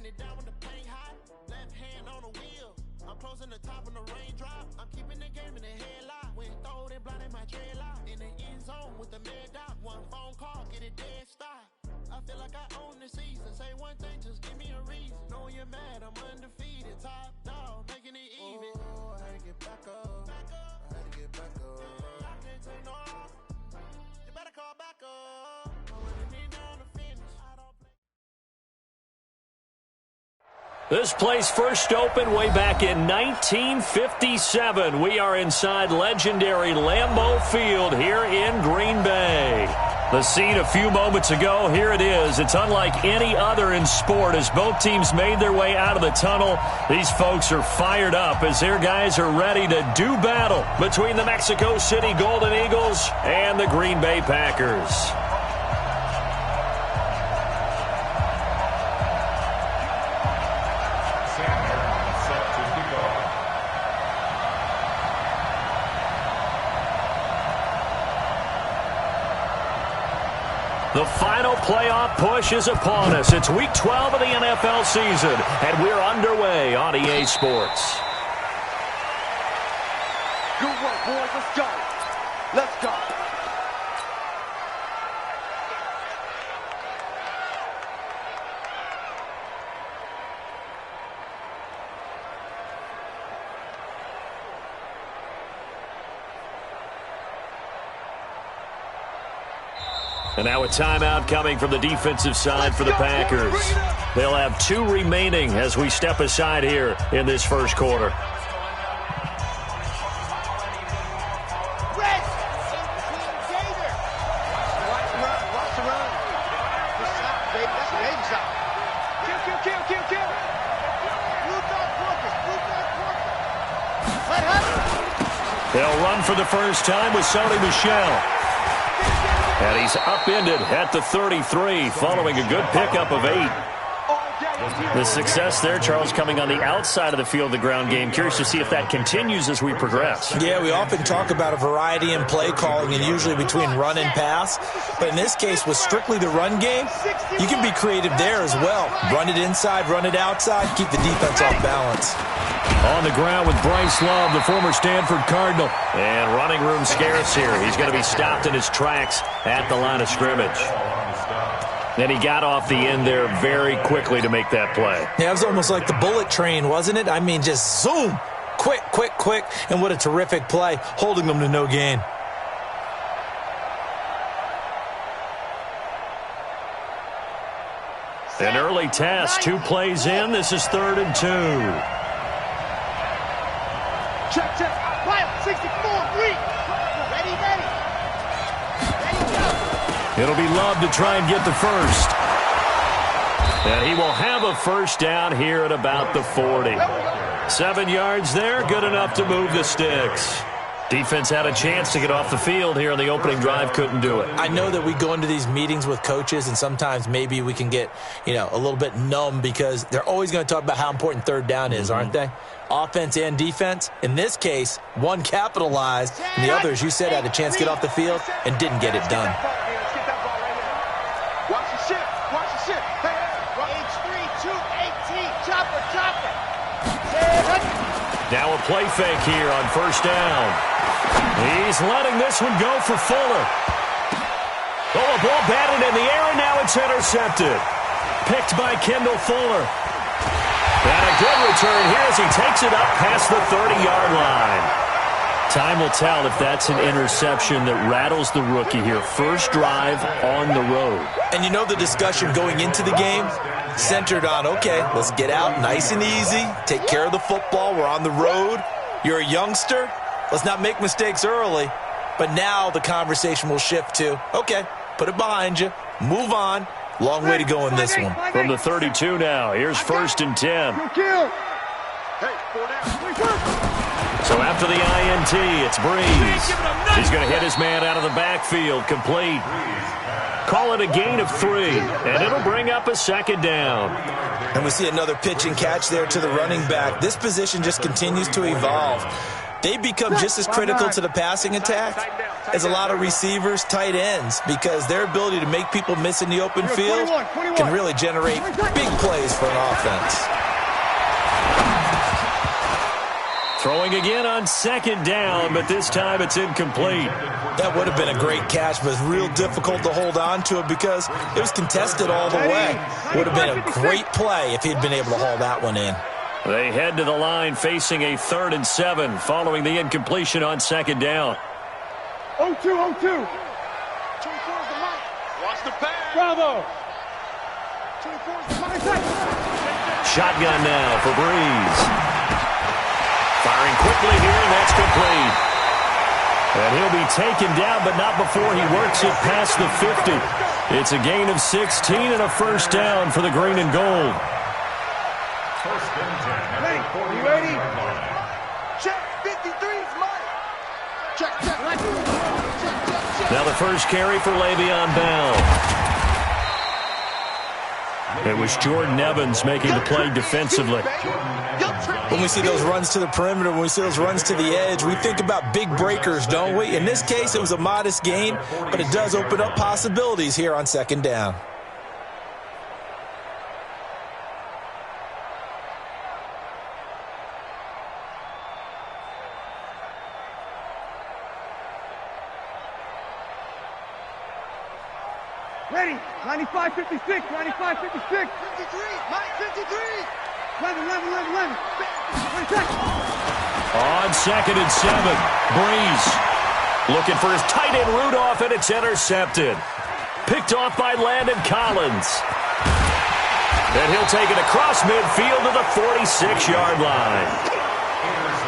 Wiping it down when the paint hot. Left hand on the wheel. I'm closing the top when the raindrop. I'm keeping the game in the headlock. When throwed and blinded my dreadlock. In the end zone with the mad dot. One phone call, get it dead stop. I feel like I own the season. Say one thing, just give me a reason. Knowing you're mad, I'm undefeated. Top dog, making it even. Oh, I had to get back up. I had to get back up. I can't take no off. You better call back up. I'm running it down to finish. I don't play. This place first opened way back in 1957. We are inside legendary Lambeau Field here in Green Bay. The scene a few moments ago, here it is. It's unlike any other in sport as both teams made their way out of the tunnel. These folks are fired up as their guys are ready to do battle between the Mexico City Golden Eagles and the Green Bay Packers. The final playoff push is upon us. It's Week 12 of the NFL season, and we're underway on EA Sports. Good work, boys. Let's go. Let's go. And now a timeout coming from the defensive side for the Packers. They'll have 2 remaining as we step aside here in this first quarter. They'll run for the first time with Sony Michel. And he's upended at the 33 following a good pickup of 8. The success there, Charles, coming on the outside of the field, the ground game. Curious to see if that continues as we progress. Yeah, we often talk about a variety in play calling and usually between run and pass. But in this case, with strictly the run game, you can be creative there as well. Run it inside, run it outside, keep the defense off balance. On the ground with Bryce Love, the former Stanford Cardinal. And running room scarce here. He's going to be stopped in his tracks at the line of scrimmage. And he got off the end there very quickly to make that play. Yeah, it was almost like the bullet train, wasn't it? I mean, just zoom. Quick, quick, quick. And what a terrific play, holding them to no gain. An early test, 2 plays in. This is 3rd and 2. Check, check. Wild, 64, read. Ready, ready. Ready, go. It'll be Love to try and get the first. And he will have a first down here at about the 40. 7 yards there, good enough to move the sticks. Defense had a chance to get off the field here on the opening drive, couldn't do it. I know that we go into these meetings with coaches, and sometimes maybe we can get, a little bit numb because they're always going to talk about how important 3rd down is, aren't they? Offense and defense. In this case, one capitalized, and the other, as you said, had a chance to get off the field and didn't get it done. Watch the ship. Watch the ship. Hey, H3, 218. Chopper, chopper. Now a play fake here on first down. He's letting this one go for Fuller. Oh, a ball batted in the air, and now it's intercepted. Picked by Kendall Fuller. And a good return here as he takes it up past the 30-yard line. Time will tell if that's an interception that rattles the rookie here. First drive on the road. And the discussion going into the game centered on, okay, let's get out nice and easy, take care of the football, we're on the road. You're a youngster, let's not make mistakes early. But now the conversation will shift to, okay, put it behind you, move on. Long way to go in this one. From the 32 now, here's 1st and 10. So after the INT, it's Breeze. He's going to hit his man out of the backfield, complete. Call it a gain of 3, and it'll bring up a 2nd down. And we see another pitch and catch there to the running back. This position just continues to evolve. they become just as critical to the passing attack as a lot of receivers, tight ends, because their ability to make people miss in the open field can really generate big plays for an offense. Throwing again on second down, but this time it's incomplete. That would have been a great catch, but it's real difficult to hold on to it because it was contested all the way. Would have been a great play if he'd been able to haul that one in. They head to the line facing a 3rd and 7 following the incompletion on second down. 0-2, 0-2. Watch the pass. Bravo. Shotgun now for Breeze. Firing quickly here, and that's complete. And he'll be taken down, but not before he works it past the 50. It's a gain of 16 and a first down for the green and gold. Hey, you ready? Check, 53's mine. Check. Now the first carry for Le'Veon Bell. It was Jordan Evans making the play defensively. When we see those runs to the perimeter, when we see those runs to the edge, we think about big breakers, don't we? In this case, it was a modest gain, but it does open up possibilities here on second down. Ready? 95, 56, 95, 56. 53, Mike, 53. 11. On second and 7, Breeze looking for his tight end Rudolph, and it's intercepted. Picked off by Landon Collins. And he'll take it across midfield to the 46-yard line.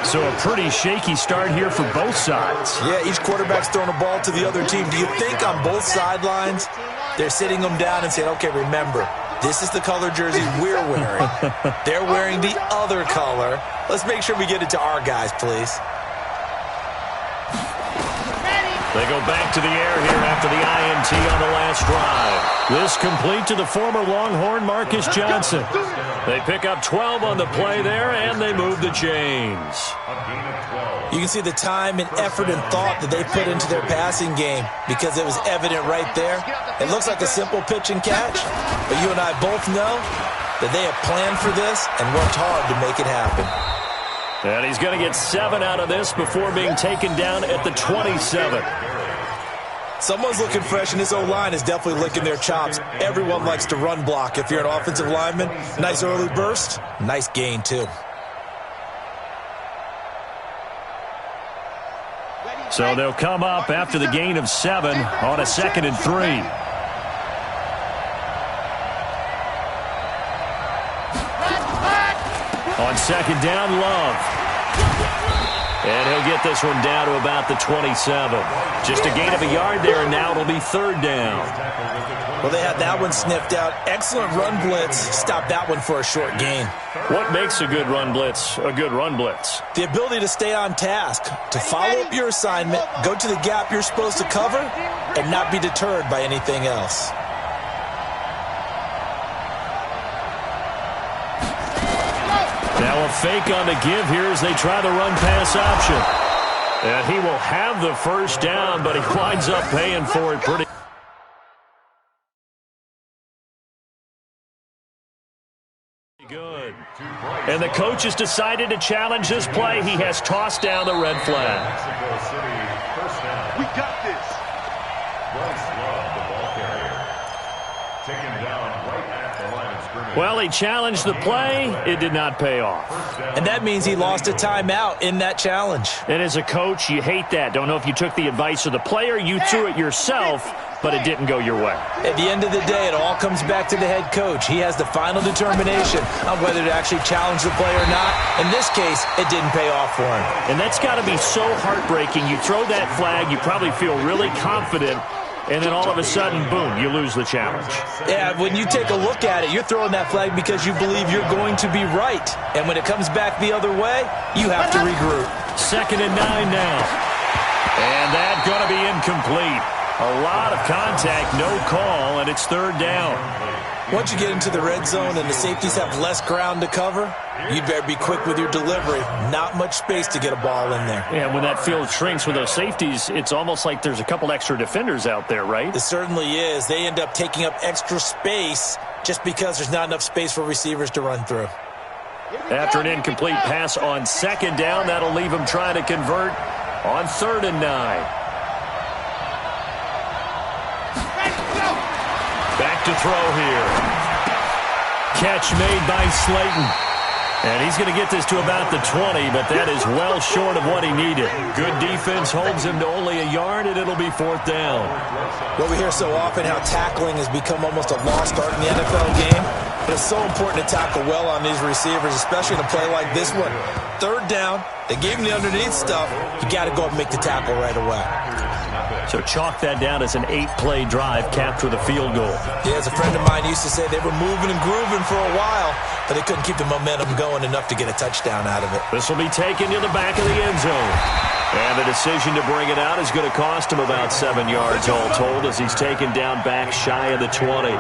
So a pretty shaky start here for both sides. Yeah, each quarterback's throwing a ball to the other team. Do you think on both sidelines they're sitting them down and saying, okay, remember, this is the color jersey we're wearing. They're wearing the other color. Let's make sure we get it to our guys, please. They go back to the air here after the INT on the last drive. This complete to the former Longhorn Marcus Johnson. They pick up 12 on the play there, and they move the chains. You can see the time and effort and thought that they put into their passing game because it was evident right there. It looks like a simple pitch and catch, but you and I both know that they have planned for this and worked hard to make it happen. And he's going to get 7 out of this before being taken down at the 27. Someone's looking fresh, and this O-line is definitely licking their chops. Everyone likes to run block. If you're an offensive lineman, nice early burst, nice gain too. So they'll come up after the gain of 7 on a 2nd and 3. On second down, Love. And he'll get this one down to about the 27. Just a gain of a yard there, and now it'll be 3rd down. Well, they had that one sniffed out. Excellent run blitz. Stop that one for a short gain. What makes a good run blitz a good run blitz? The ability to stay on task, to follow up your assignment, go to the gap you're supposed to cover, and not be deterred by anything else. Now a fake on the give here as they try the run-pass option. And he will have the first down, but he winds up paying for it pretty good. And the coach has decided to challenge this play. He has tossed down the red flag. We got this. Well, he challenged the play. It did not pay off. And that means he lost a timeout in that challenge. And as a coach, you hate that. Don't know if you took the advice of the player, you threw it yourself, but it didn't go your way. At the end of the day, it all comes back to the head coach. He has the final determination on whether to actually challenge the play or not. In this case, it didn't pay off for him. And that's got to be so heartbreaking. You throw that flag, you probably feel really confident, and then all of a sudden, boom, you lose the challenge. Yeah, when you take a look at it, you're throwing that flag because you believe you're going to be right. And when it comes back the other way, you have to regroup. 2nd and 9 now. And that's going to be incomplete. A lot of contact, no call, and it's 3rd down. Once you get into the red zone and the safeties have less ground to cover, you better be quick with your delivery. Not much space to get a ball in there. Yeah, when that field shrinks with those safeties, it's almost like there's a couple extra defenders out there, right? It certainly is. They end up taking up extra space just because there's not enough space for receivers to run through. After an incomplete pass on second down, that'll leave him trying to convert on 3rd and 9. Back to throw here. Catch made by Slayton. And he's going to get this to about the 20, but that is well short of what he needed. Good defense holds him to only a yard, and it'll be 4th down. Well, we hear so often how tackling has become almost a lost art in the NFL game. But it's so important to tackle well on these receivers, especially in a play like this one. 3rd down, they gave him the underneath stuff. You got to go up and make the tackle right away. So chalk that down as an 8-play drive capped with a field goal. Yeah, as a friend of mine used to say, they were moving and grooving for a while, but they couldn't keep the momentum going enough to get a touchdown out of it. This will be taken to the back of the end zone. And the decision to bring it out is going to cost him about 7 yards all told as he's taken down back shy of the 20.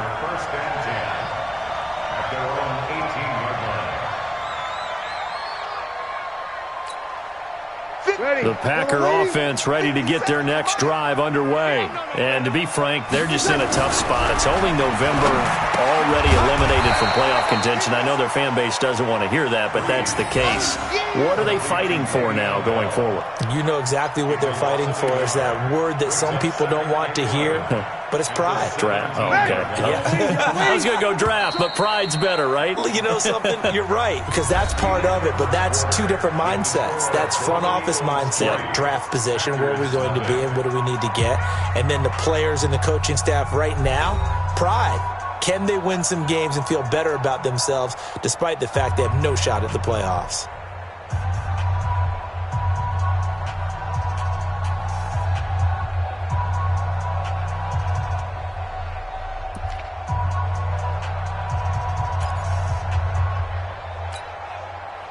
The Packer offense ready to get their next drive underway. And to be frank, they're just in a tough spot. It's only November, already eliminated from playoff contention. I know their fan base doesn't want to hear that, but that's the case. What are they fighting for now going forward? You know exactly what they're fighting for. Is that word that some people don't want to hear, but it's pride. Draft. Oh, okay. Yeah. I was going to go draft, but pride's better, right? You know something? You're right, because that's part of it, but that's two different mindsets. That's front office mindset, draft position, where are we going to be and what do we need to get? And then the players and the coaching staff right now, pride. Can they win some games and feel better about themselves despite the fact they have no shot at the playoffs?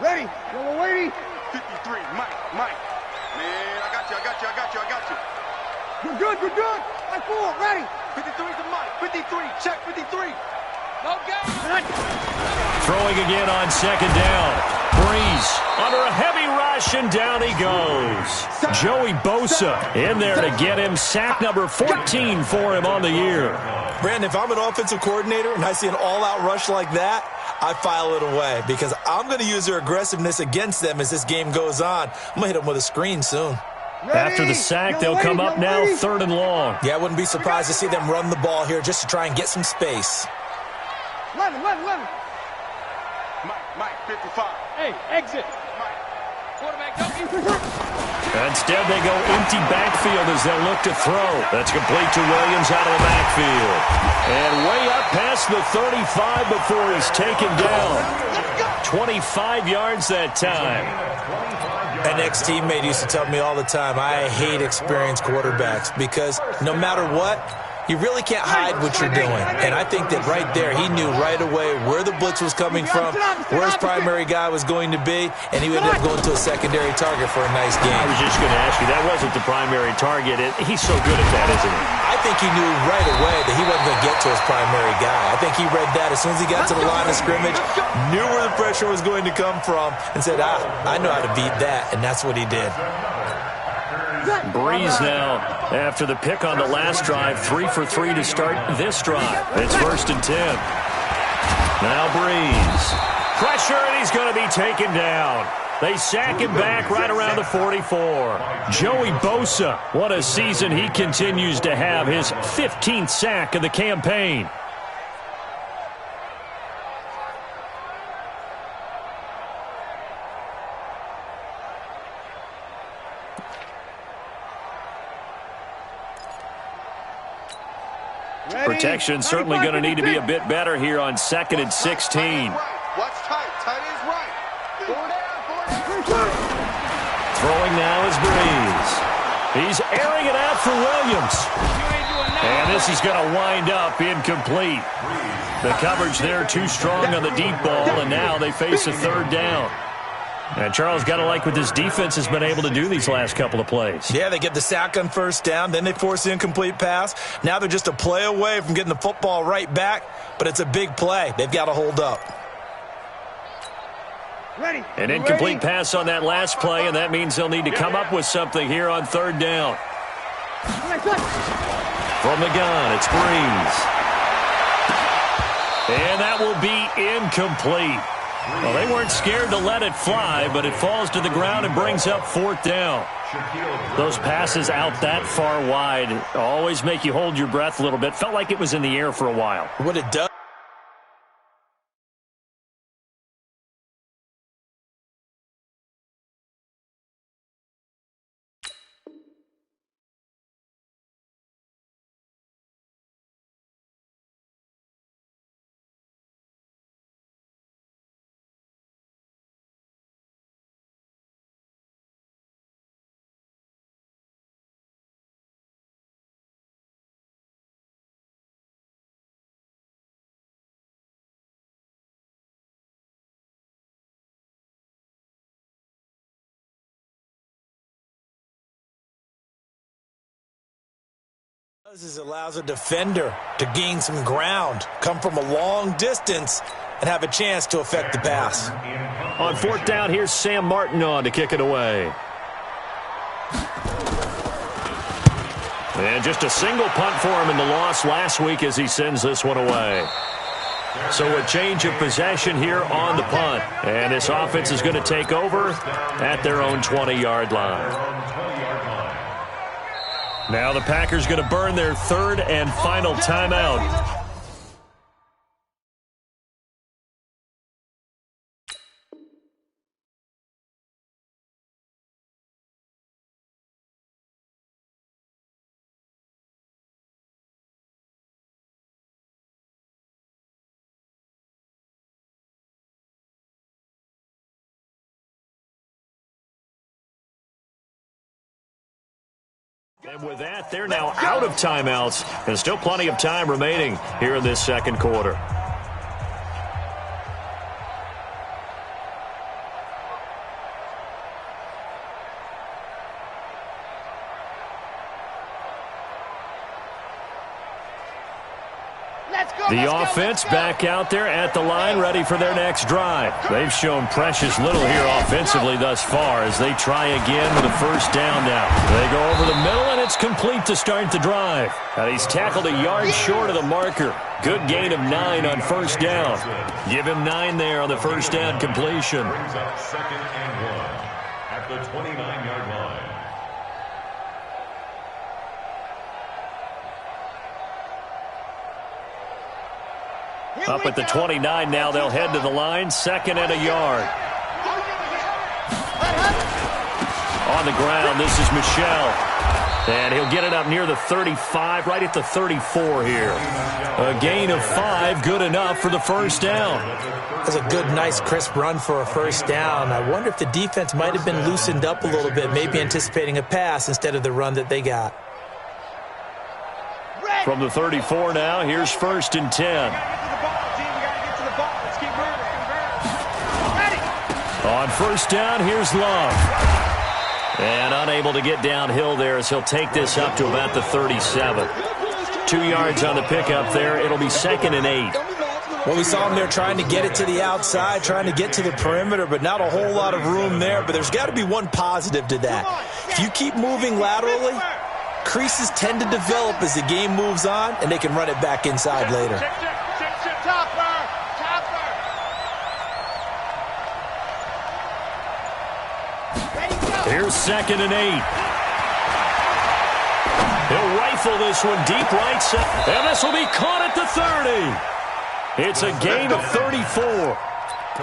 Ready? Yellow lady. 53, Mike. Man, I got you. You're good. I 4, ready. 53 to Mike. 53, check 53. No game. Throwing again on second down. Breeze under a heavy rush, and down he goes. Joey Bosa in there to get him sack number 14 for him on the year. Brandon, if I'm an offensive coordinator and I see an all-out rush like that, I file it away because I'm going to use their aggressiveness against them as this game goes on. I'm going to hit them with a screen soon. After the sack, they'll come up now 3rd and long. Yeah, I wouldn't be surprised to see them run the ball here just to try and get some space. 11. Mike, 55. Hey, exit. Mike. Quarterback, go. Instead, they go empty backfield as they look to throw. That's complete to Williams out of the backfield. And way up past the 35 before he's taken down. 25 yards that time. An ex-teammate used to tell me all the time, I hate experienced quarterbacks because no matter what, you really can't hide what you're doing. And I think that right there, he knew right away where the blitz was coming from, where his primary guy was going to be, and he would end up going to a secondary target for a nice game. I was just going to ask you, that wasn't the primary target. He's so good at that, isn't he? I think he knew right away that he wasn't going to get to his primary guy. I think he read that as soon as he got to the line of scrimmage, knew where the pressure was going to come from, and said, I know how to beat that, and that's what he did. Breeze now, after the pick on the last drive, 3 for 3 to start this drive. It's 1st and 10. Now Breeze. Pressure, and he's going to be taken down. They sack him back right around the 44. Joey Bosa, what a season he continues to have, his 15th sack of the campaign. Protection certainly going to need to be a bit better here on 2nd and 16. What's tight? Tight is right. Throwing now is Breeze. He's airing it out for Williams. And this is going to wind up incomplete. The coverage there too strong on the deep ball, and now they face a 3rd down. And Charles, got to like what this defense has been able to do these last couple of plays. Yeah, they get the sack on first down, then they force the incomplete pass. Now they're just a play away from getting the football right back, but it's a big play. They've got to hold up. Ready. An incomplete pass on that last play, and that means they'll need to come up with something here on third down. From the gun, it's Breeze. And that will be incomplete. Well, they weren't scared to let it fly, but it falls to the ground and brings up fourth down. Those passes out that far wide always make you hold your breath a little bit. Felt like it was in the air for a while. What it does. Is allows a defender to gain some ground, come from a long distance, and have a chance to affect the pass. On fourth down, here's Sam Martin on to kick it away. And just a single punt for him in the loss last week as he sends this one away. So a change of possession here on the punt. And this offense is going to take over at their own 20-yard line. Now the Packers going to burn their third and final timeout. And with that, they're now out of timeouts, and still plenty of time remaining here in this second quarter. The offense back out there at the line, ready for their next drive. They've shown precious little here offensively thus far as they try again with a first down now. They go over the middle, and it's complete to start the drive. And he's tackled a yard short of the marker. Good gain of 9 on first down. Give him 9 there on the first down completion. Brings up second and 1 at the 29-yard line. Up at the 29 now, they'll head to the line, second and a yard. On the ground, this is Michel. And he'll get it up near the 35, right at the 34 here. A gain of 5, good enough for the first down. That's a good, nice, crisp run for a first down. I wonder if the defense might have been loosened up a little bit, maybe anticipating a pass instead of the run that they got. From the 34 now, here's first and 10. On first down, here's Love. And unable to get downhill there as he'll take this up to about the 37. 2 yards on the pickup there. It'll be second and 8. Well, we saw him there trying to get it to the outside, trying to get to the perimeter, but not a whole lot of room there. But there's got to be one positive to that. If you keep moving laterally, creases tend to develop as the game moves on, and they can run it back inside later. Here's second and 8. He'll rifle this one deep right side. And this will be caught at the 30. It's a gain of 34.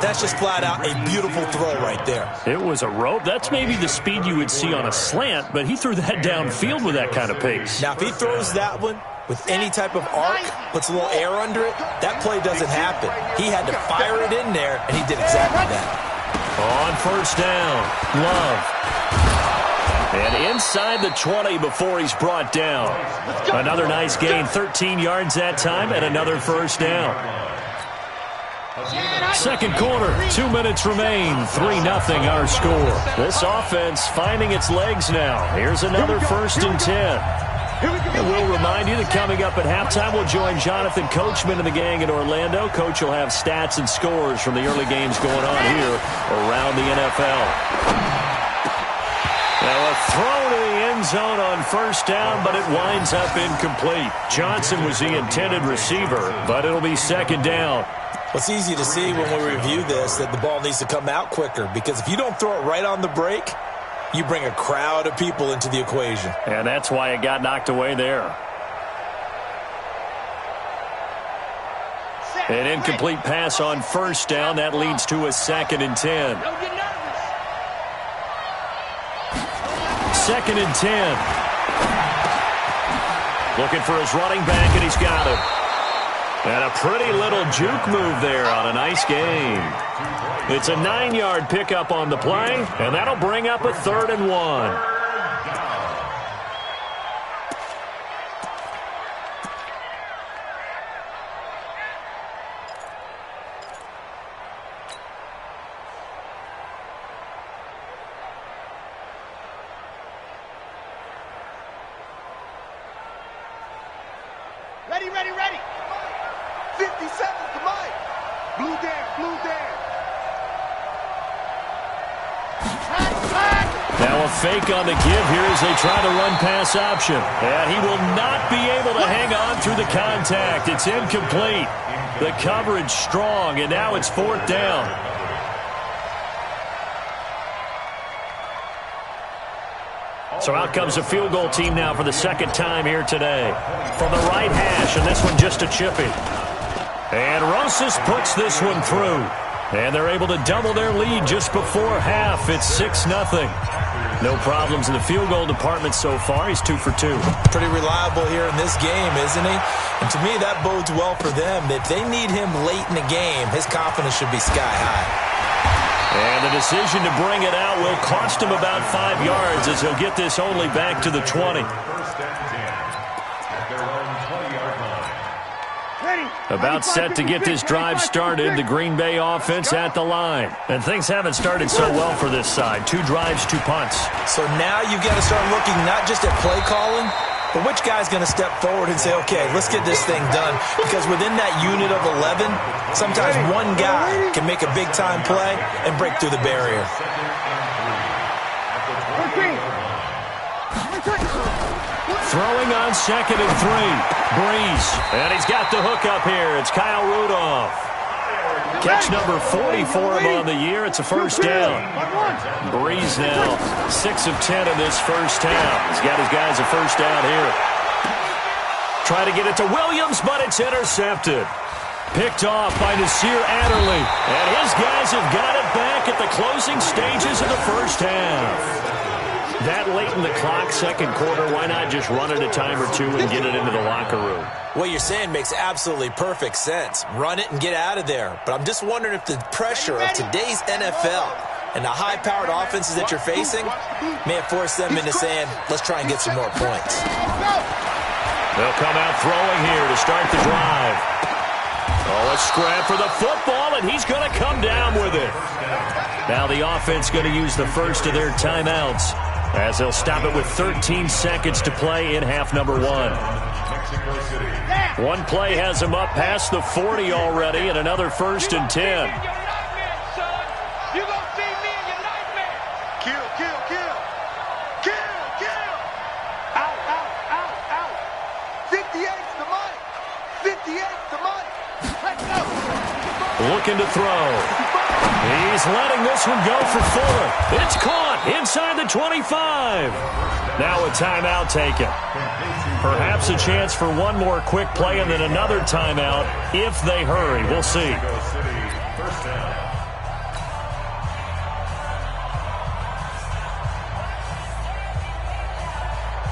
That's just flat out a beautiful throw right there. It was a rope. That's maybe the speed you would see on a slant, but he threw that downfield with that kind of pace. Now, if he throws that one with any type of arc, puts a little air under it, that play doesn't happen. He had to fire it in there, and he did exactly that. On first down, Love. And inside the 20 before he's brought down. Another nice gain, 13 yards that time, and another first down. Second quarter, 2 minutes remain, 3-0 our score. This offense finding its legs now. Here's another 1st and 10. And we'll remind you that coming up at halftime, we'll join Jonathan Coachman and the gang in Orlando. Coach will have stats and scores from the early games going on here around the NFL. Now a throw to the end zone on 1st down, but it winds up incomplete. Johnson was the intended receiver, but it'll be 2nd down. Well, it's easy to see when we review this that the ball needs to come out quicker, because if you don't throw it right on the break, you bring a crowd of people into the equation. And that's why it got knocked away there. An incomplete pass on 1st down. That leads to a 2nd and 10. 2nd and 10. Looking for his running back, and he's got it. And a pretty little juke move there on a nice game. It's a 9-yard pickup on the play, and that'll bring up a 3rd and 1. Ready, ready, ready. 50 seconds to Mike. Blue there, blue there. Now a fake on the give here as they try to run pass option. And he will not be able to hang on through the contact. It's incomplete. The coverage strong, and now it's 4th down. So out comes a field goal team now for the 2nd time here today. From the right hash, and this one just a chippy. And Rosas puts this one through. And they're able to double their lead just before half. It's 6-0. No problems in the field goal department so far. He's 2 for 2. Pretty reliable here in this game, isn't he? And to me, that bodes well for them. If they need him late in the game, his confidence should be sky high. And the decision to bring it out will cost him about 5 yards as he'll get this only back to the 20. About set to get this drive started, the Green Bay offense at the line. And things haven't started so well for this side. 2 drives, 2 punts. So now you've got to start looking not just at play calling, but which guy's going to step forward and say, okay, let's get this thing done. Because within that unit of 11, sometimes one guy can make a big-time play and break through the barrier. Throwing on 2nd and 3. Breeze. And he's got the hook up here. It's Kyle Rudolph. Catch number 40 for him on the year. It's a 1st down. Breeze now 6 of 10 in this 1st half. He's got his guys a 1st down here. Try to get it to Williams, but it's intercepted. Picked off by Nasir Adderley. And his guys have got it back at the closing stages of the 1st half. That late in the clock, 2nd quarter, why not just run it a time or 2 and get it into the locker room? What you're saying makes absolutely perfect sense. Run it and get out of there. But I'm just wondering if the pressure of today's NFL and the high-powered offenses that you're facing may have forced them into saying, let's try and get some more points. They'll come out throwing here to start the drive. Oh, a scrap for the football, and he's going to come down with it. Now the offense going to use the first of their timeouts, as they'll stop it with 13 seconds to play in half number 1. One play has him up past the 40 already, and another 1st and 10. You gonna see me in your nightmare. Kill, kill, kill. Kill, kill. Out, out, out, out. 58's the money. 58's the money. Let's go. Looking to throw. He's letting this one go for 4. It's caught inside the 25. Now a timeout taken. Perhaps a chance for one more quick play and then another timeout if they hurry. We'll see.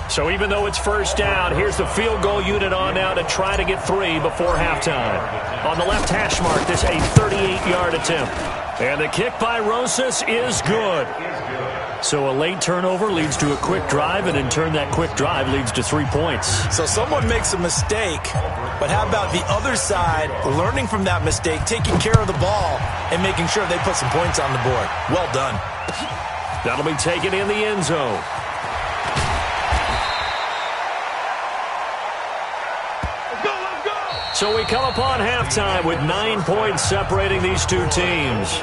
So even though it's 1st down, here's the field goal unit on now to try to get 3 before halftime. On the left hash mark, this a 38-yard attempt. And the kick by Rosas is good. So a late turnover leads to a quick drive, and in turn that quick drive leads to 3 points. So someone makes a mistake, but how about the other side learning from that mistake, taking care of the ball, and making sure they put some points on the board? Well done. That'll be taken in the end zone. Let's go! So we come upon halftime with 9 points separating these two teams.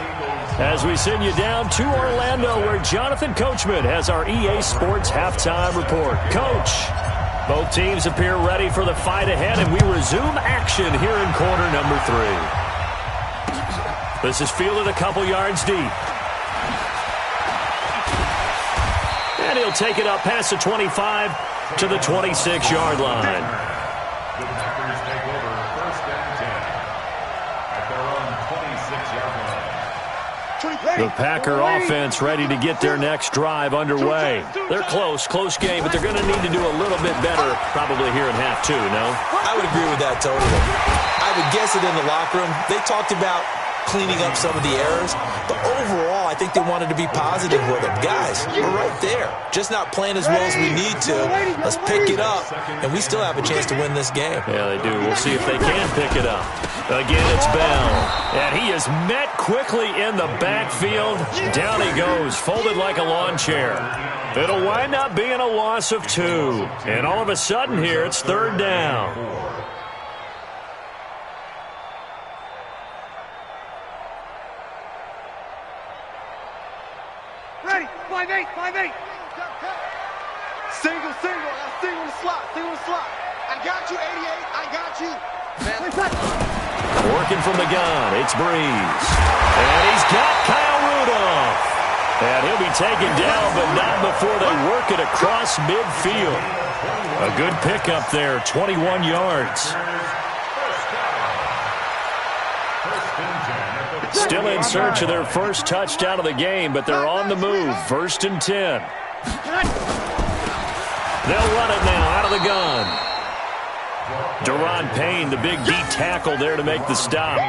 As we send you down to Orlando, where Jonathan Coachman has our EA Sports halftime report. Coach, both teams appear ready for the fight ahead, and we resume action here in quarter number 3. This is fielded a couple yards deep. And he'll take it up past the 25 to the 26-yard line. The Packers take over first and 10 at their own 26-yard line. The Packer offense ready to get their next drive underway. They're close game, but they're going to need to do a little bit better probably here in half 2, no? I would agree with that totally. I would guess it in the locker room. They talked about cleaning up some of the errors, but overall, I think they wanted to be positive with them. Guys, we're right there. Just not playing as well as we need to. Let's pick it up, and we still have a chance to win this game. Yeah, they do. We'll see if they can pick it up. Again, it's Bell. And he is met quickly in the backfield. Down he goes, folded like a lawn chair. It'll wind up being a loss of 2. And all of a sudden here, it's third down. Ready, 5-8, 5-8. Single, single the slot. I got you, 88, I got you. Working from the gun, it's Breeze. And he's got Kyle Rudolph. And he'll be taken down, but not before they work it across midfield. A good pickup there, 21 yards. Still in search of their first touchdown of the game, but they're on the move. First and 10. They'll run it now out of the gun. Deron Payne, the big D tackle there to make the stop.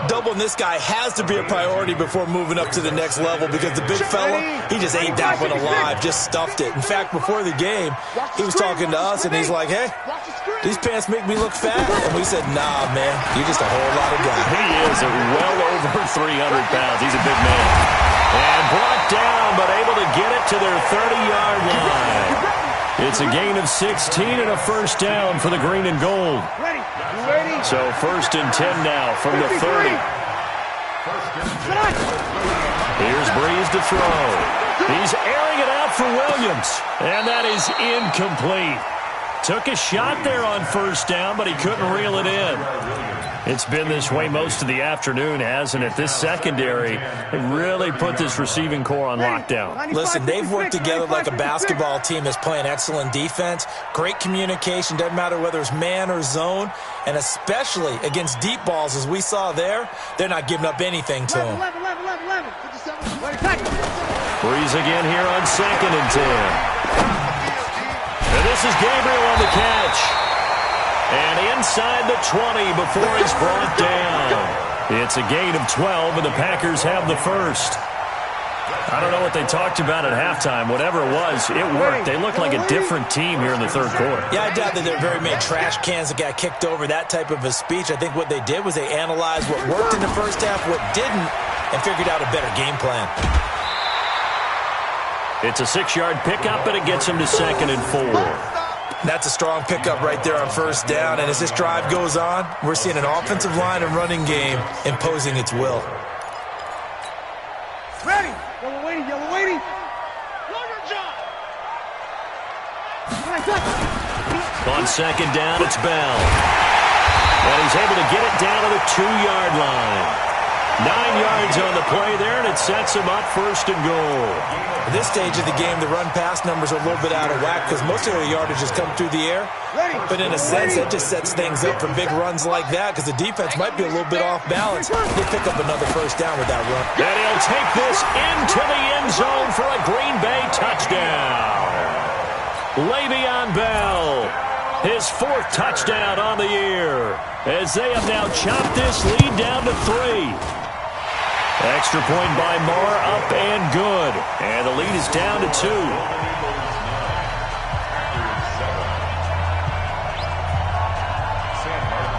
Doubling this guy has to be a priority before moving up to the next level, because the big fella, he just ate that one alive, just stuffed it. In fact, before the game, he was talking to us, and he's like, hey, these pants make me look fat. And we said, nah, man, you're just a whole lot of guy. He is well over 300 pounds. He's a big man. And brought down, but able to get it to their 30-yard line. It's a gain of 16 and a first down for the green and gold. So first and 10 now from the 30. Here's Breeze to throw. He's airing it out for Williams. And that is incomplete. Took a shot there on first down, but he couldn't reel it in. It's been this way most of the afternoon, hasn't it? This secondary, they really put this receiving core on lockdown. Listen, they've worked together like a basketball team that's playing excellent defense. Great communication, doesn't matter whether it's man or zone. And especially against deep balls, as we saw there, they're not giving up anything to them. Breeze again here on second and 10. And this is Gabriel on the catch. And inside the 20 before he's brought down. It's a gain of 12, and the Packers have the first. I don't know what they talked about at halftime. Whatever it was, it worked. They looked like a different team here in the third quarter. Yeah, I doubt that there are very many trash cans that got kicked over, that type of a speech. I think what they did was they analyzed what worked in the first half, what didn't, and figured out a better game plan. It's a 6-yard pickup, and it gets him to second and 4. That's a strong pickup right there on first down. And as this drive goes on, we're seeing an offensive line and running game imposing its will. Ready. Yellow waiting, yellow waiting. On second down, it's Bell. And he's able to get it down to the 2-yard line. 9 yards on the play there, and it sets him up first and goal. At this stage of the game, the run-pass numbers are a little bit out of whack because most of the yardage has come through the air. But in a sense, that just sets things up for big runs like that because the defense might be a little bit off balance. They pick up another first down with that run. And he'll take this into the end zone for a Green Bay touchdown. Le'Veon Bell, his 4th touchdown on the year, as they have now chopped this lead down to 3. Extra point by Marr, up and good. And the lead is down to 2.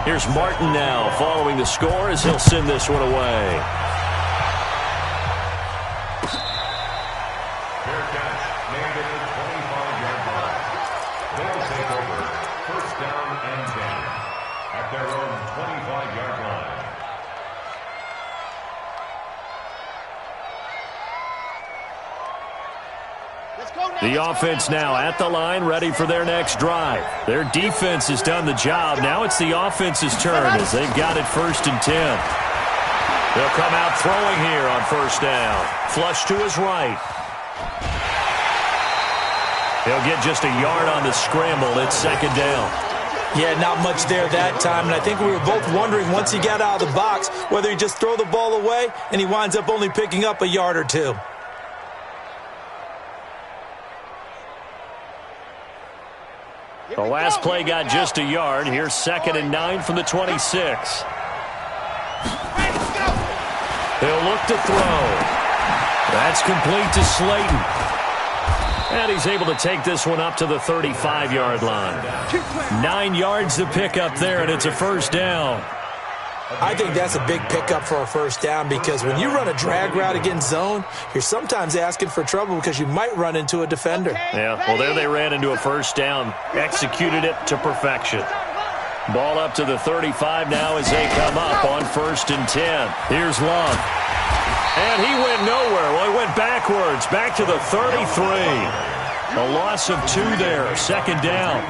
Here's Martin now following the score as he'll send this one away. Fair catch, named at the 25-yard line. They'll take over, first down and 10 at their own 25-yard line. The offense now at the line, ready for their next drive. Their defense has done the job. Now it's the offense's turn as they've got it 1st and 10. They'll come out throwing here on 1st down. Flush to his right. He'll get just a yard on the scramble. It's 2nd down. Yeah, not much there that time, and I think we were both wondering once he got out of the box whether he just throw the ball away, and he winds up only picking up a yard or 2. The last play got just a yard. Here's 2nd and 9 from the 26. He'll look to throw. That's complete to Slayton. And he's able to take this one up to the 35-yard line. 9 yards to pick up there, and it's a 1st down. I think that's a big pickup for a 1st down because when you run a drag route against zone, you're sometimes asking for trouble because you might run into a defender. Yeah, well, there they ran into a 1st down, executed it to perfection. Ball up to the 35 now as they come up on 1st and 10. Here's Love. And he went nowhere. Well, he went backwards, back to the 33. A loss of 2 there, 2nd down.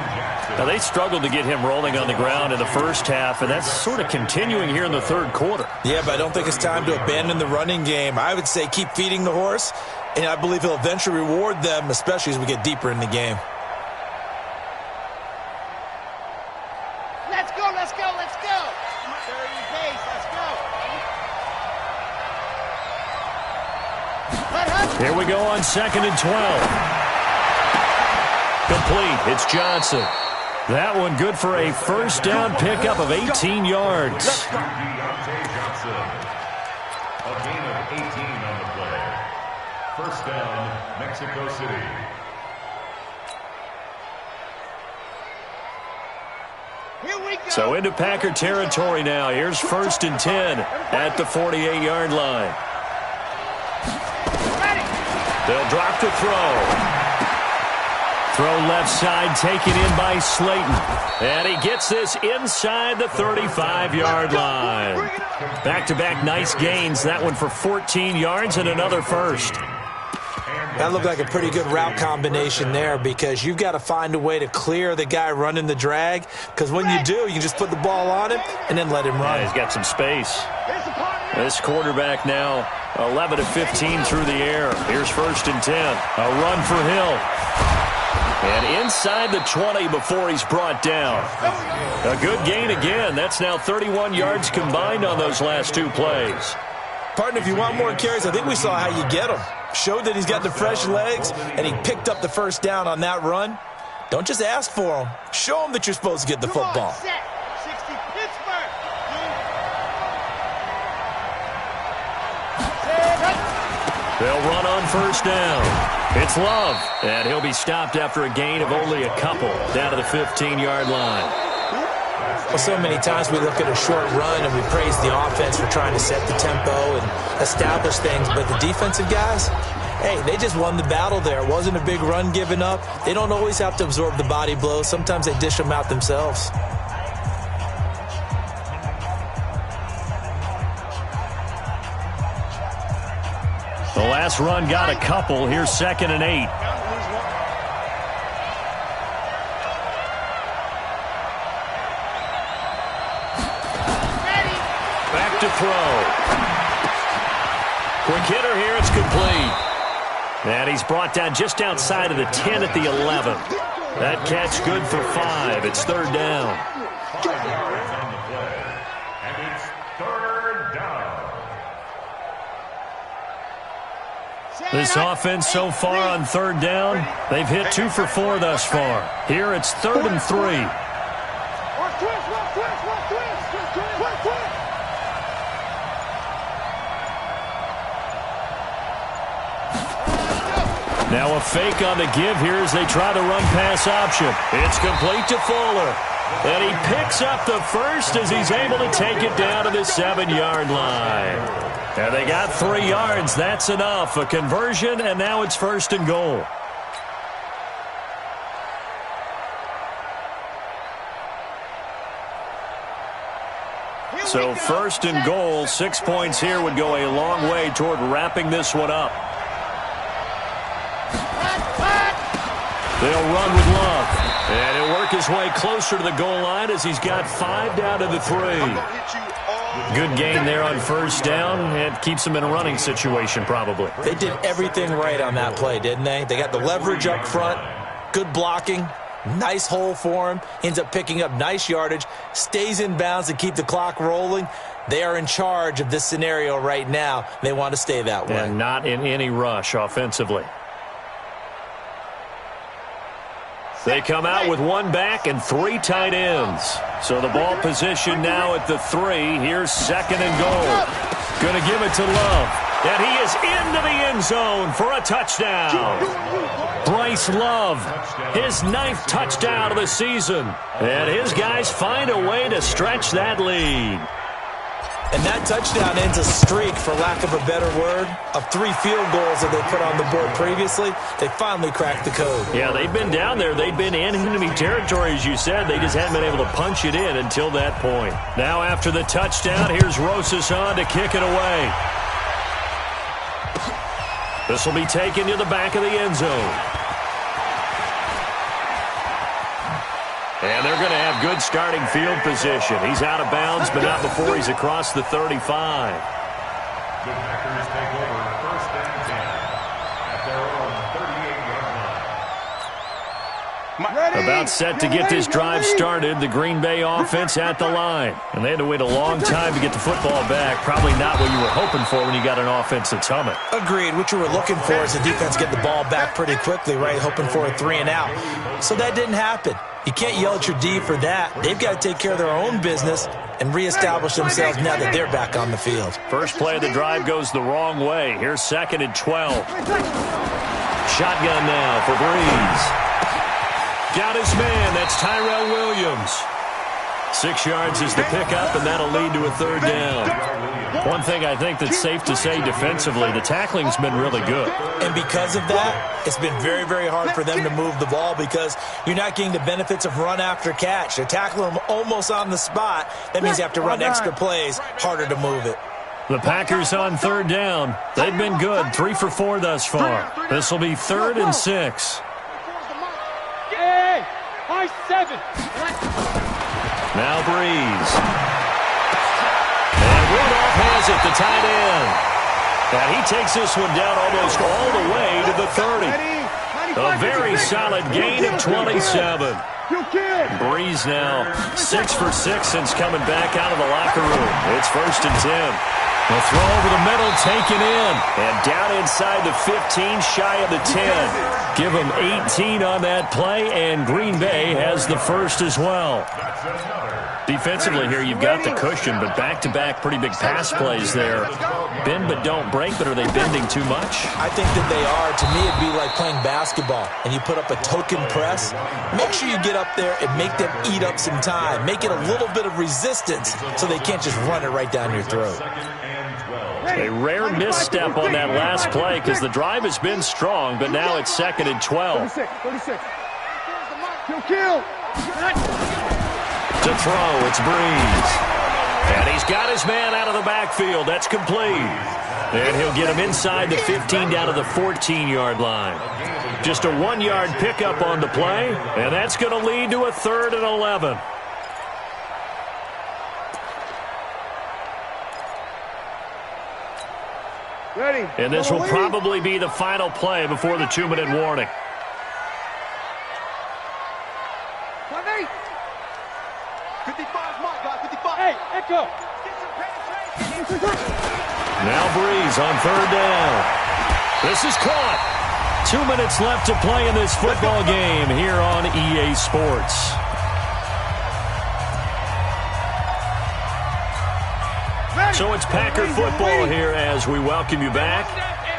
Now, they struggled to get him rolling on the ground in the first half, and that's sort of continuing here in the 3rd quarter. Yeah, but I don't think it's time to abandon the running game. I would say keep feeding the horse, and I believe he'll eventually reward them, especially as we get deeper in the game. Let's go, let's go, let's go. 30 pace, let's go. Here we go on 2nd and 12. Complete. It's Johnson. That one good for a 1st down pickup of 18 yards. A gain of 18 on the play. 1st down, Mexico City. Here we go. So into Packer territory now. Here's 1st and 10 at the 48-yard line. They'll drop to throw. Throw left side, taken in by Slayton. And he gets this inside the 35-yard line. Back-to-back nice gains. That one for 14 yards and another 1st. That looked like a pretty good route combination there because you've got to find a way to clear the guy running the drag because when you do, you can just put the ball on him and then let him run. Yeah, he's got some space. This quarterback now 11 of 15 through the air. Here's 1st and 10. A run for Hill. And inside the 20 before he's brought down. A good gain again. That's now 31 yards combined on those last 2 plays. Partner, if you want more carries, I think we saw how you get them. Showed that he's got the fresh legs, and he picked up the 1st down on that run. Don't just ask for him. Show him that you're supposed to get the football. 60 Pittsburgh. They'll run on 1st down. It's Love, and he'll be stopped after a gain of only a couple down to the 15-yard line. Well, so many times we look at a short run and we praise the offense for trying to set the tempo and establish things, but the defensive guys, hey, they just won the battle there. It wasn't a big run given up. They don't always have to absorb the body blows. Sometimes they dish them out themselves. The last run got a couple. Here's 2nd and 8. Back to throw. Quick hitter here. It's complete. And he's brought down just outside of the 10 at the 11. That catch good for 5. It's 3rd down. This offense so far on 3rd down, they've hit 2 for 4 thus far. Here it's 3rd and 3. Now a fake on the give here as they try the run-pass option. It's complete to Fuller. And he picks up the first as he's able to take it down to the 7-yard line. And they got 3 yards. That's enough. A conversion, and now it's 1st and goal. So 1st and goal, 6 points here would go a long way toward wrapping this one up. They'll run with Love. And he'll work his way closer to the goal line as he's got 5 down to the 3. Good gain there on 1st down. It keeps them in a running situation probably. They did everything right on that play, didn't they? They got the leverage up front, good blocking, nice hole for him, ends up picking up nice yardage, stays in bounds to keep the clock rolling. They are in charge of this scenario right now. They want to stay that way. And not in any rush offensively. They come out with 1 back and 3 tight ends. So the ball position now at the 3. Here's 2nd and goal. Going to give it to Love. And he is into the end zone for a touchdown. Bryce Love, his 9th touchdown of the season. And his guys find a way to stretch that lead. And that touchdown ends a streak, for lack of a better word, of 3 field goals that they put on the board previously. They finally cracked the code. Yeah, they've been down there. They've been in enemy territory, as you said. They just hadn't been able to punch it in until that point. Now after the touchdown, here's Rosas on to kick it away. This will be taken to the back of the end zone. And they're going to have good starting field position. He's out of bounds, but not before he's across the 35. The Packers take over 1st and 10 at their own 38-yard line. About set to get this drive started, the Green Bay offense at the line. And they had to wait a long time to get the football back. Probably not what you were hoping for when you got an offense that's humming. Agreed. What you were looking for is the defense get the ball back pretty quickly, right? Hoping for a 3 and out. So that didn't happen. You can't yell at your D for that. They've got to take care of their own business and reestablish themselves now that they're back on the field. First play of the drive goes the wrong way. Here's 2nd and 12. Shotgun now for Breeze. Got his man. That's Tyrell Williams. 6 yards is the pickup, and that'll lead to a 3rd down. One thing I think that's safe to say defensively, the tackling's been really good. And because of that, it's been very, very hard for them to move the ball because you're not getting the benefits of run after catch. They're tackling them almost on the spot. That means you have to run extra plays, harder to move it. The Packers on 3rd down. They've been good, 3 for 4 thus far. This will be 3rd and 6. Hey, high 7. Now Breeze. And Rudolph has it, the tight end. And he takes this one down almost all the way to the 30. A very solid gain of 27. Breeze now 6 for 6 since coming back out of the locker room. It's 1st and 10. The throw over the middle, taken in. And down inside the 15, shy of the 10. Give them 18 on that play, and Green Bay has the 1st as well. Defensively here, you've got the cushion, but back-to-back pretty big pass plays there. Bend but don't break, but are they bending too much? I think that they are. To me, it'd be like playing basketball, and you put up a token press. Make sure you get up there and make them eat up some time. Make it a little bit of resistance so they can't just run it right down your throat. A rare misstep on that last play because the drive has been strong, but now it's 2nd and 12. 36. Kill. To throw, it's Breeze. And he's got his man out of the backfield. That's complete. And he'll get him inside the 15 down to the 14-yard line. Just a 1-yard pickup on the play, and that's going to lead to a 3rd and 11. Ready. And this will probably be the final play before the 2-minute warning. 55, my guy, 55. Hey, Echo. Now Breeze on 3rd down. This is caught. 2 minutes left to play in this football game here on EA Sports. So it's Packer football here as we welcome you back.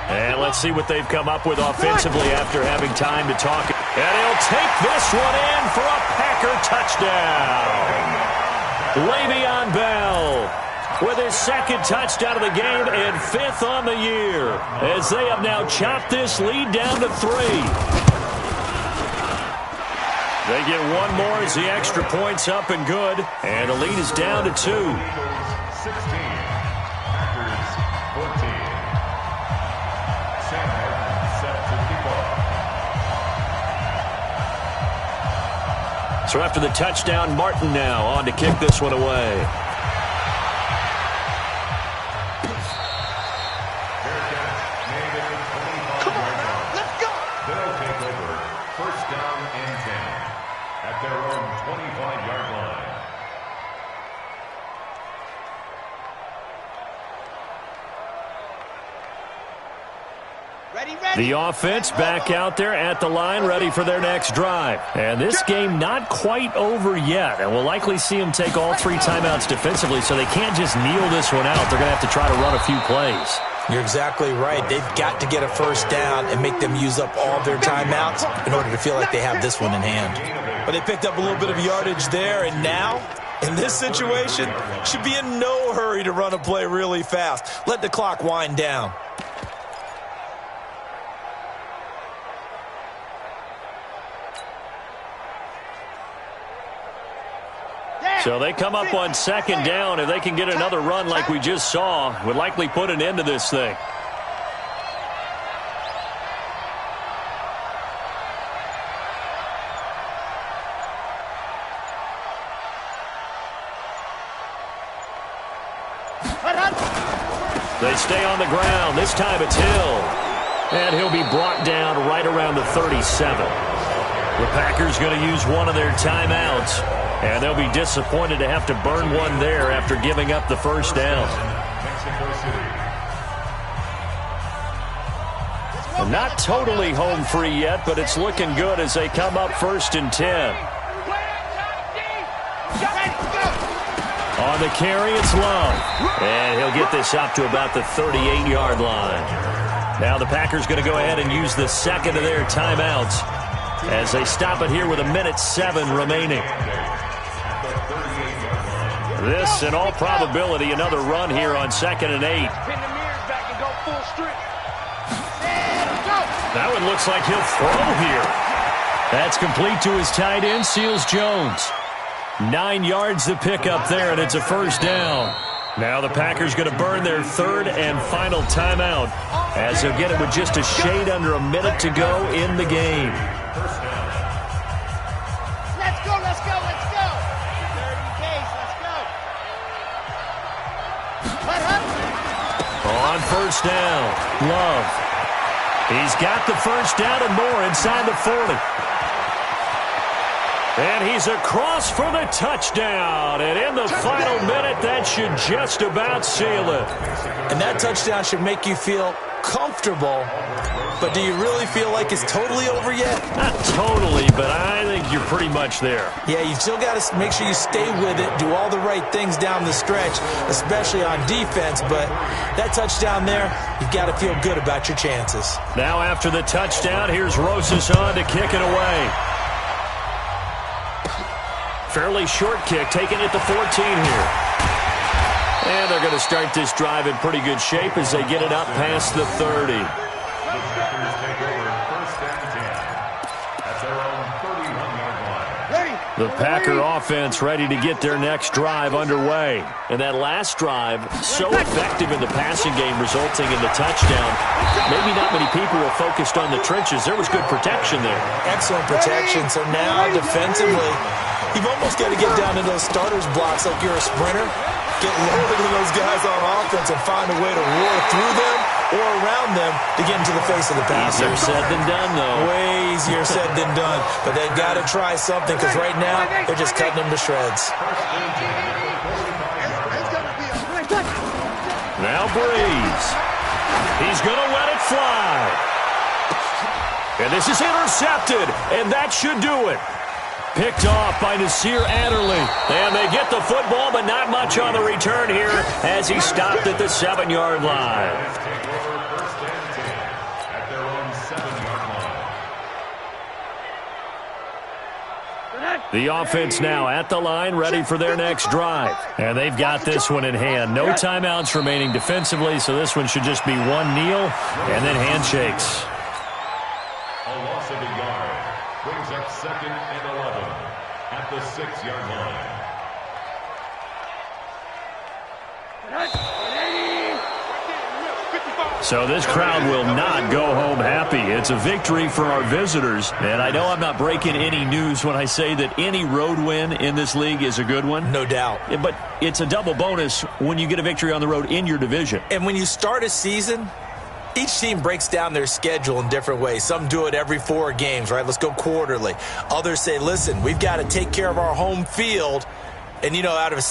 And let's see what they've come up with offensively after having time to talk. And he'll take this one in for a Packer touchdown. Le'Veon Bell with his second touchdown of the game and 5th on the year, as they have now chopped this lead down to 3. They get one more as the extra point's up and good, and the lead is down to 2. 16, Packers 14. Sam Martin set to keep off. So after the touchdown, Martin now on to kick this one away. The offense back out there at the line, ready for their next drive. And this game not quite over yet. And we'll likely see them take all 3 timeouts defensively, so they can't just kneel this one out. They're going to have to try to run a few plays. You're exactly right. They've got to get a first down and make them use up all their timeouts in order to feel like they have this one in hand. But they picked up a little bit of yardage there, and now, in this situation, should be in no hurry to run a play really fast. Let the clock wind down. So they come up on second down. If they can get another run like we just saw, would likely put an end to this thing. They stay on the ground. This time it's Hill. And he'll be brought down right around the 37. The Packers going to use one of their timeouts. And they'll be disappointed to have to burn one there after giving up the first down. Not totally home free yet, but it's looking good as they come up 1st and 10. On the carry, it's Love. And he'll get this up to about the 38-yard line. Now the Packers going to go ahead and use the second of their timeouts as they stop it here with 1:07 remaining. This, in all probability, another run here on 2nd and 8. That one looks like he'll throw here. That's complete to his tight end, Seals Jones. 9 yards to pick up there, and it's a first down. Now the Packers going to burn their 3rd and final timeout as they'll get it with just a shade under a minute to go in the game. On first down, Love. He's got the first down and more inside the 40. And he's across for the touchdown. And in the final minute, that should just about seal it. And that touchdown should make you feel comfortable. But do you really feel like it's totally over yet? Not totally, but I think you're pretty much there. Yeah, you still got to make sure you stay with it, do all the right things down the stretch, especially on defense. But that touchdown there, you've got to feel good about your chances. Now after the touchdown, here's Rosas on to kick it away. Fairly short kick, taking it to 14 here. And they're going to start this drive in pretty good shape as they get it up past the 30. The Packer offense ready to get their next drive underway. And that last drive, so effective in the passing game, resulting in the touchdown. Maybe not many people were focused on the trenches. There was good protection there. Excellent protection. So now, defensively, you've almost got to get down to those starters blocks like you're a sprinter. Get loaded to those guys on offense and find a way to roar through them or around them to get into the face of the passer. Easier said than done, though. Way easier said than done. But they've got to try something because right now they're just cutting them to shreds. Now Breeze. He's going to let it fly. And this is intercepted, and that should do it. Picked off by Nasir Adderley. And they get the football, but not much on the return here as he stopped at the 7-yard line. The offense now at the line, ready for their next drive. And they've got this one in hand. No timeouts remaining defensively, so this one should just be one kneel and then handshakes. A loss of a yard brings up 2nd and 11 at the 6-yard line. So this crowd will not go home happy. It's a victory for our visitors. And I know I'm not breaking any news when I say that any road win in this league is a good one. No doubt. But it's a double bonus when you get a victory on the road in your division. And when you start a season, each team breaks down their schedule in different ways. Some do it every 4 games, right? Let's go quarterly. Others say, listen, we've got to take care of our home field. And, you know, out of a